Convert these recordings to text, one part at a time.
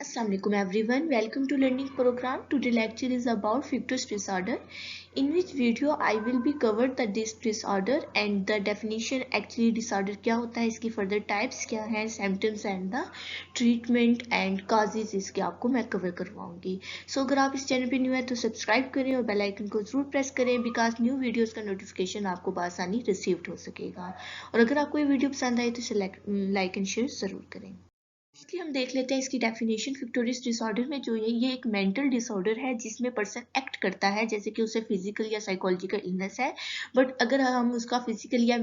Assalamualaikum everyone. Welcome to learning program. Today lecture is about Fichte's disorder. In which video I will be covered this disorder and the definition actually disorder क्या होता है, इसकी further types क्या है, symptoms and the treatment and causes इसके आपको मैं cover करवाऊंगी. So अगर आप इस चैनल पे न्यू है तो सब्सक्राइब करें और बेल आइकन को जरूर प्रेस करें बिकॉज न्यू वीडियोस का नोटिफिकेशन आपको बआसानी रिसीव्ड हो सकेगा. और अगर आपको ये वीडियो पसंद आए तो इसे लाइक एंड शेयर जरूर करें. इसलिए हम देख लेते हैं इसकी डेफिनेशन. फिक्टोरियस डिसऑर्डर में जो है ये एक मेंटल डिसऑर्डर है जिसमें पर्सन एक्ट करता है जैसे कि उसे फिजिकल या साइकोलॉजिकल इलनेस है, बट अगर हम उसका फिजिकल या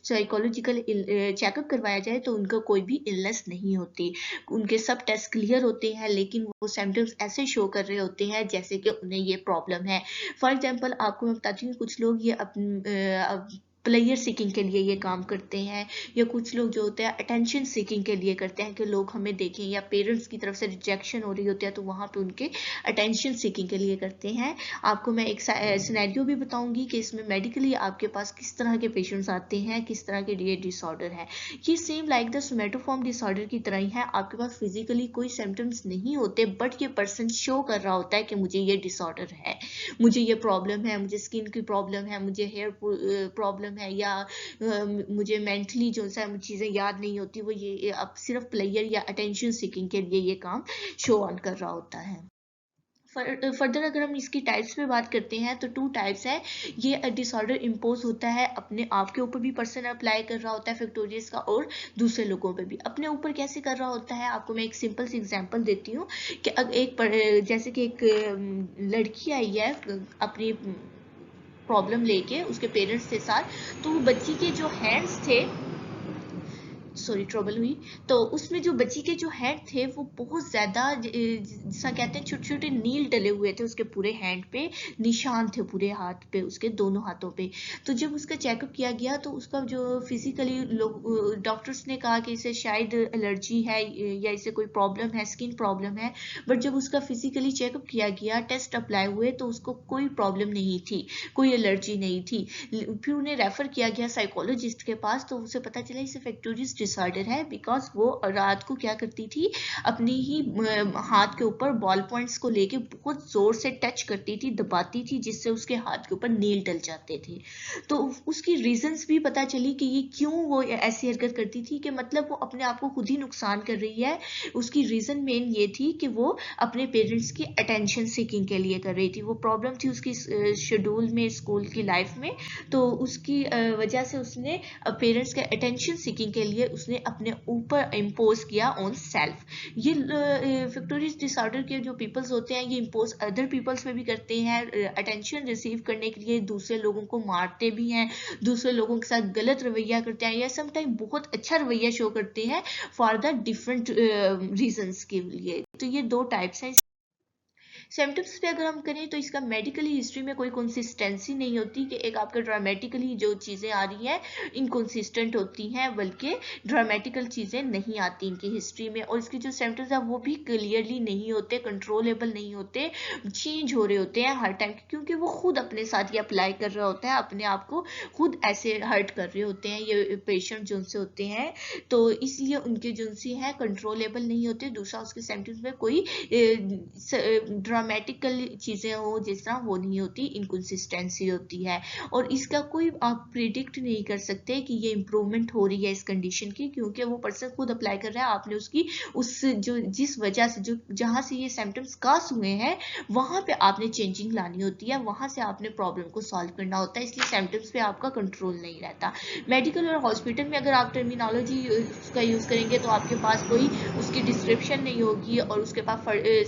साइकोलॉजिकल चेकअप करवाया जाए तो उनका कोई भी इलनेस नहीं होती. उनके सब टेस्ट क्लियर होते हैं लेकिन वो सिम्टम्स ऐसे शो कर रहे होते हैं जैसे कि उन्हें ये प्रॉब्लम है. फॉर एग्जाम्पल आपको मैं बताती हूँ, कुछ लोग ये प्लेयर सीकिंग के लिए ये काम करते हैं, या कुछ लोग जो होते हैं अटेंशन सीकिंग के लिए करते हैं कि लोग हमें देखें, या पेरेंट्स की तरफ से रिजेक्शन हो रही होती है तो वहाँ पे उनके अटेंशन सीकिंग के लिए करते हैं. आपको मैं एक सिनेरियो भी बताऊंगी कि इसमें मेडिकली आपके पास किस तरह के पेशेंट्स आते हैं, किस तरह के ये डिसऑर्डर है. ये same like the somatoform disorder की तरह ही है. आपके पास फिजिकली कोई सिम्टम्स नहीं होते बट ये पर्सन शो कर रहा होता है कि मुझे ये डिसऑर्डर है, मुझे ये प्रॉब्लम है, मुझे स्किन की प्रॉब्लम है, मुझे हेयर प्रॉब्लम है, या मुझे मेंटली जो सा चीज़ें याद नहीं होती. वो ये अब सिर्फ प्लेयर या अटेंशन सीकिंग के लिए ये काम शो ऑन कर रहा होता है. फर्दर अगर हम इसकी टाइप्स पे बात करते हैं तो 2 टाइप्स है. ये डिसऑर्डर इम्पोज होता है अपने आप के ऊपर भी पर्सन अप्लाई कर रहा होता है फिक्टोरियस का, और दूसरे लोगों पे भी. अपने ऊपर कैसे कर रहा होता है, आपको मैं एक सिंपल सी एग्जांपल देती हूँ कि जैसे कि एक लड़की आई है अपनी प्रॉब्लम लेके उसके पेरेंट्स के साथ, तो बच्ची के जो हैंड्स थे, सॉरी ट्रबल हुई, तो उसमें जो बच्ची के जो हैंड थे वो बहुत ज़्यादा जिसा कहते हैं छोटे छोटे नील डले हुए थे उसके पूरे हैंड पे, निशान थे पूरे हाथ पे, उसके दोनों हाथों पे. तो जब उसका चेकअप किया गया तो उसका जो फिजिकली लोग डॉक्टर्स ने कहा कि इसे शायद एलर्जी है या इसे कोई प्रॉब्लम है, स्किन प्रॉब्लम है. बट जब उसका फिजिकली चेकअप किया गया, टेस्ट अप्लाई हुए तो उसको कोई प्रॉब्लम नहीं थी, कोई एलर्जी नहीं थी. फिर उन्हें रेफर किया गया साइकोलॉजिस्ट के पास, तो उसे पता चला इसे फिक्टोरियस डिसऑर्डर है बिकॉज वो रात को क्या करती थी, अपनी ही हाथ के ऊपर बॉल पॉइंट्स को लेके बहुत जोर से टच करती थी, दबाती थी, जिससे उसके हाथ के ऊपर नील डल जाते थे. तो उसकी रीजंस भी पता चली कि ये क्यों वो ऐसी हरकत करती थी, कि मतलब वो अपने आप को खुद ही नुकसान कर रही है. उसकी रीजन मेन ये थी कि वो अपने पेरेंट्स की अटेंशन सीकिंग के लिए कर रही थी. वो प्रॉब्लम थी उसकी शेड्यूल में, स्कूल की लाइफ में, तो उसकी वजह से उसने पेरेंट्स के अटेंशन सीकिंग के लिए उसने अपने ऊपर इम्पोज किया ऑन सेल्फ. ये फिक्टोरियस डिसऑर्डर के जो पीपल्स होते हैं ये इम्पोज अदर पीपल्स पे भी करते हैं. अटेंशन रिसीव करने के लिए दूसरे लोगों को मारते भी हैं, दूसरे लोगों के साथ गलत रवैया करते हैं, या समटाइम बहुत अच्छा रवैया शो करते हैं फॉर द डिफरेंट रीजंस के लिए. तो ये 2 टाइप्स हैं. सिम्टम्स पे अगर हम करें तो इसका मेडिकली हिस्ट्री में कोई कंसिस्टेंसी नहीं होती, कि एक आपका ड्रामेटिकली जो चीज़ें आ रही हैं इनकंसिस्टेंट होती हैं, बल्कि ड्रामेटिकल चीज़ें नहीं आती इनकी हिस्ट्री में. और इसके जो सिम्टम्स हैं वो भी क्लियरली नहीं होते, कंट्रोलेबल नहीं होते, चेंज हो रहे होते हैं हर टाइम, क्योंकि वो खुद अपने साथ ही अप्लाई कर रहा होता है, अपने आप को खुद ऐसे हर्ट कर रहे होते हैं ये पेशेंट जो से होते हैं. तो इसलिए उनके जो हैं कंट्रोलेबल नहीं होते. दूसरा उसके सिम्टम्स में कोई ड्रामेटिकल चीज़ें हो जिस तरह वो नहीं होती, इनकंसिस्टेंसी होती है. और इसका कोई आप प्रिडिक्ट नहीं कर सकते कि ये इम्प्रूवमेंट हो रही है इस कंडीशन की, क्योंकि वो पर्सन खुद अप्लाई कर रहा है. आपने उसकी उस जो जिस वजह से जो जहाँ से ये सिम्टम्स काज हुए हैं वहाँ पे आपने चेंजिंग लानी होती है, वहाँ से आपने प्रॉब्लम को सॉल्व करना होता है. इसलिए सिम्टम्स पे आपका कंट्रोल नहीं रहता. मेडिकल और हॉस्पिटल में अगर आप टर्मिनोलॉजी का यूज़ करेंगे तो आपके पास कोई उसकी डिस्क्रिप्शन नहीं होगी, और उसके पास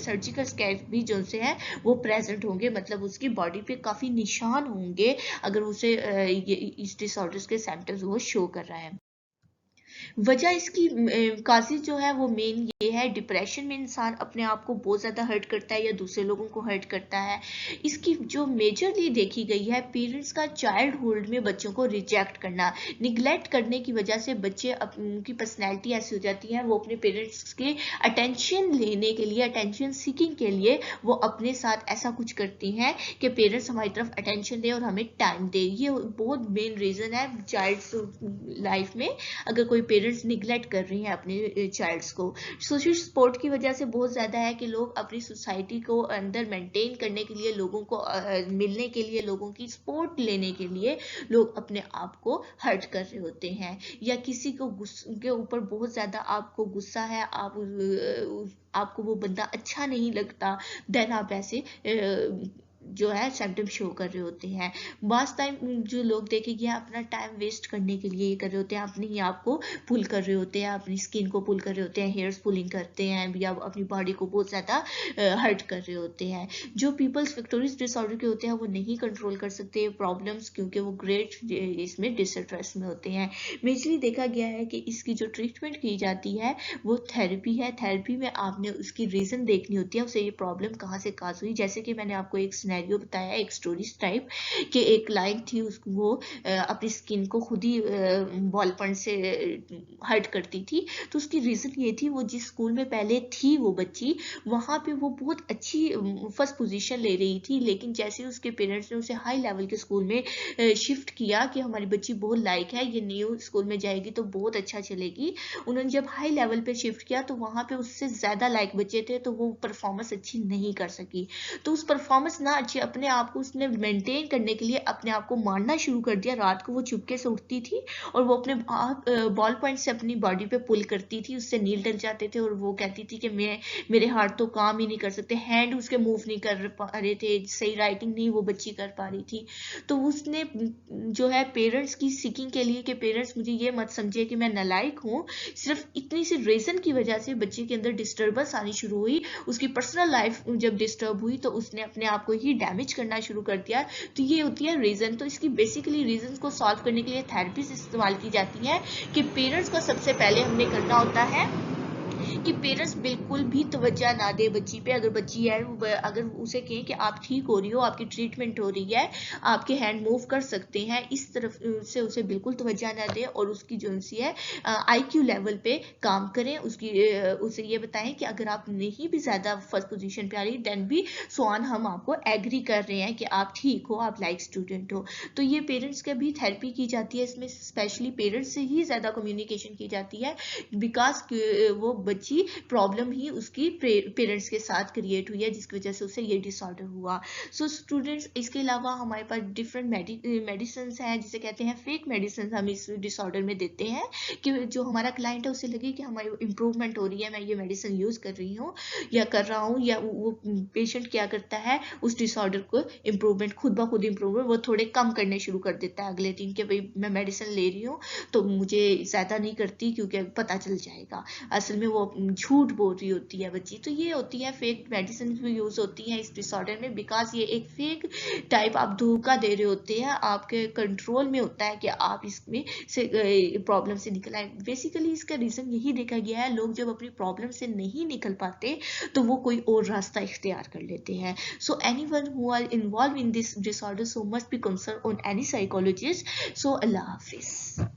सर्जिकल स्कैर भी जो से है वो प्रेजेंट होंगे, मतलब उसकी बॉडी पे काफी निशान होंगे अगर उसे इस डिसऑर्डर्स के सिम्टम्स वो शो कर रहा है. वजह इसकी काजी जो है वो मेन ये है, डिप्रेशन में इंसान अपने आप को बहुत ज़्यादा हर्ट करता है या दूसरे लोगों को हर्ट करता है. इसकी जो मेजरली देखी गई है, पेरेंट्स का चाइल्डहुड में बच्चों को रिजेक्ट करना, निगलेक्ट करने की वजह से बच्चे उनकी पर्सनैलिटी ऐसी हो जाती है, वो अपने पेरेंट्स के अटेंशन लेने के लिए, अटेंशन सीकिंग के लिए वो अपने साथ ऐसा कुछ करती हैं कि पेरेंट्स हमारी तरफ अटेंशन दे और हमें टाइम दे. ये बहुत मेन रीज़न है चाइल्ड लाइफ में. अगर कोई पेरेंट्स निगलेक्ट कर रहे हैं अपने चाइल्ड्स को। सोशल सपोर्ट की वजह से बहुत ज़्यादा है कि लोग अपनी सोसाइटी को अंदर मेंटेन करने के लिए, लोगों को मिलने के लिए, लोगों की सपोर्ट लेने के लिए लोग अपने आप को हर्ट कर रहे होते हैं, या किसी को के ऊपर बहुत ज़्यादा आपको गुस्सा है, आपको वो बंदा अच्छा नहीं लगता, देन आप ऐसे जो है सिम्टम शो कर रहे होते हैं। बास टाइम जो लोग देखेंगे अपना टाइम वेस्ट करने के लिए ये कर रहे होते हैं, अपने ही आप को पुल कर रहे होते हैं, अपनी स्किन को पुल कर रहे होते हैं, हेयर्स पुलिंग करते हैं, या अपनी बॉडी को बहुत ज़्यादा हर्ट कर रहे होते हैं। जो पीपल्स विक्टोरियस डिसऑर्डर के होते हैं वो नहीं कंट्रोल कर सकते प्रॉब्लम्स, क्योंकि वो ग्रेट इसमें डिस्ट्रेस में होते हैं। मेजरली देखा गया है कि इसकी जो ट्रीटमेंट की जाती है वो थेरेपी है। थेरेपी में आपने उसकी रीज़न देखनी होती है, उसे ये प्रॉब्लम कहाँ से काज हुई। जैसे कि मैंने आपको एक सिनेरियो बताया, एक स्टोरीज टाइप, कि एक क्लाइंट थी, उसको वो अपनी स्किन को खुद ही बॉल पॉइंट से हर्ट करती थी। तो उसकी रीज़न ये थी, वो जिस स्कूल में पहले थी वो बच्ची, वहाँ पे वो बहुत अच्छी फर्स्ट पोजीशन ले रही थी, लेकिन जैसे उसके पेरेंट्स ने उसे हाई लेवल के स्कूल में शिफ्ट किया कि हमारी बच्ची बहुत लायक है, ये न्यू स्कूल में जाएगी तो बहुत अच्छा चलेगी, उन्होंने जब हाई लेवल पे शिफ्ट किया तो वहाँ पे उससे ज़्यादा लायक बच्चे थे, तो वो परफॉर्मेंस अच्छी नहीं कर सकी। तो उस परफॉर्मेंस ना अच्छी, अपने आप को उसने मेंटेन करने के लिए अपने आप को मारना शुरू कर दिया। रात को वो चुपके से उठती थी और वो अपने बॉल पॉइंट से अपनी बॉडी पे पुल करती थी, उससे नील डल जाते थे, और वो कहती थी कि मेरे हाथ तो काम ही नहीं कर सकते, हैंड उसके मूव नहीं कर पा रहे थे, सही राइटिंग नहीं वो बच्ची कर पा रही थी। तो उसने जो है पेरेंट्स की सीकिंग के लिए कि पेरेंट्स मुझे ये मत समझे कि मैं नालायक हूँ, सिर्फ इतनी सी रीज़न की वजह से बच्चे के अंदर डिस्टर्बेंस आनी शुरू हुई, उसकी पर्सनल लाइफ जब डिस्टर्ब हुई तो उसने अपने आप को ही डैमेज करना शुरू कर दिया। तो ये होती है रीज़न। तो इसकी बेसिकली रीजन को सॉल्व करने के लिए थेरेपीज इस्तेमाल की जाती है कि पेरेंट्स को सबसे पहले हमने करना होता है कि पेरेंट्स बिल्कुल भी तवज्जो ना दे बच्ची पे। अगर बच्ची है, अगर उसे कहें कि आप ठीक हो रही हो, आपकी ट्रीटमेंट हो रही है, आपके हैंड मूव कर सकते हैं, इस तरफ से उसे बिल्कुल तवज्जो ना दे, और उसकी जो सी है IQ लेवल पे काम करें। उसे ये बताएं कि अगर आप नहीं भी ज़्यादा फर्स्ट पोजीशन पे आ रही, देन भी सोआन हम आपको एग्री कर रहे हैं कि आप ठीक हो, आप लाइक स्टूडेंट हो। तो ये पेरेंट्स का भी थेरेपी की जाती है, इसमें स्पेशली पेरेंट्स से ही ज़्यादा कम्युनिकेशन की जाती है, बिकॉज वो बच्ची प्रॉब्लम ही उसकी पेरेंट्स के साथ क्रिएट हुई है, जिसकी वजह से उसे ये डिसऑर्डर हुआ। सो स्टूडेंट्स, इसके अलावा हमारे पास डिफरेंट मेडिसिन हैं, जिसे कहते हैं फेक मेडिसिन, हम इस डिसऑर्डर में देते हैं कि जो हमारा क्लाइंट है उसे लगे कि हमारी इंप्रूवमेंट हो रही है, मैं ये मेडिसिन यूज कर रही हूँ या कर रहा हूँ, या वो पेशेंट क्या करता है, उस डिसऑर्डर को इम्प्रूवमेंट, खुद ब खुद इम्प्रूवमेंट वो थोड़े कम करने शुरू कर देता है अगले दिन, कि भाई मैं मेडिसिन ले रही हूँ तो मुझे ज़्यादा नहीं करती क्योंकि पता चल जाएगा। असल में वो झूठ बोल रही होती है बच्ची। तो ये होती है फेक मेडिसिन भी यूज होती हैं इस डिसऑर्डर में, बिकॉज ये एक फेक टाइप आप धोखा दे रहे होते हैं, आपके कंट्रोल में होता है कि आप इसमें से प्रॉब्लम से निकल आए। बेसिकली इसका रीजन यही देखा गया है, लोग जब अपनी प्रॉब्लम से नहीं निकल पाते तो वो कोई और रास्ता इख्तियार कर लेते हैं। So anyone who are involve in this disorder so must be concern on any psychologist. So अल्लाह हाफिज।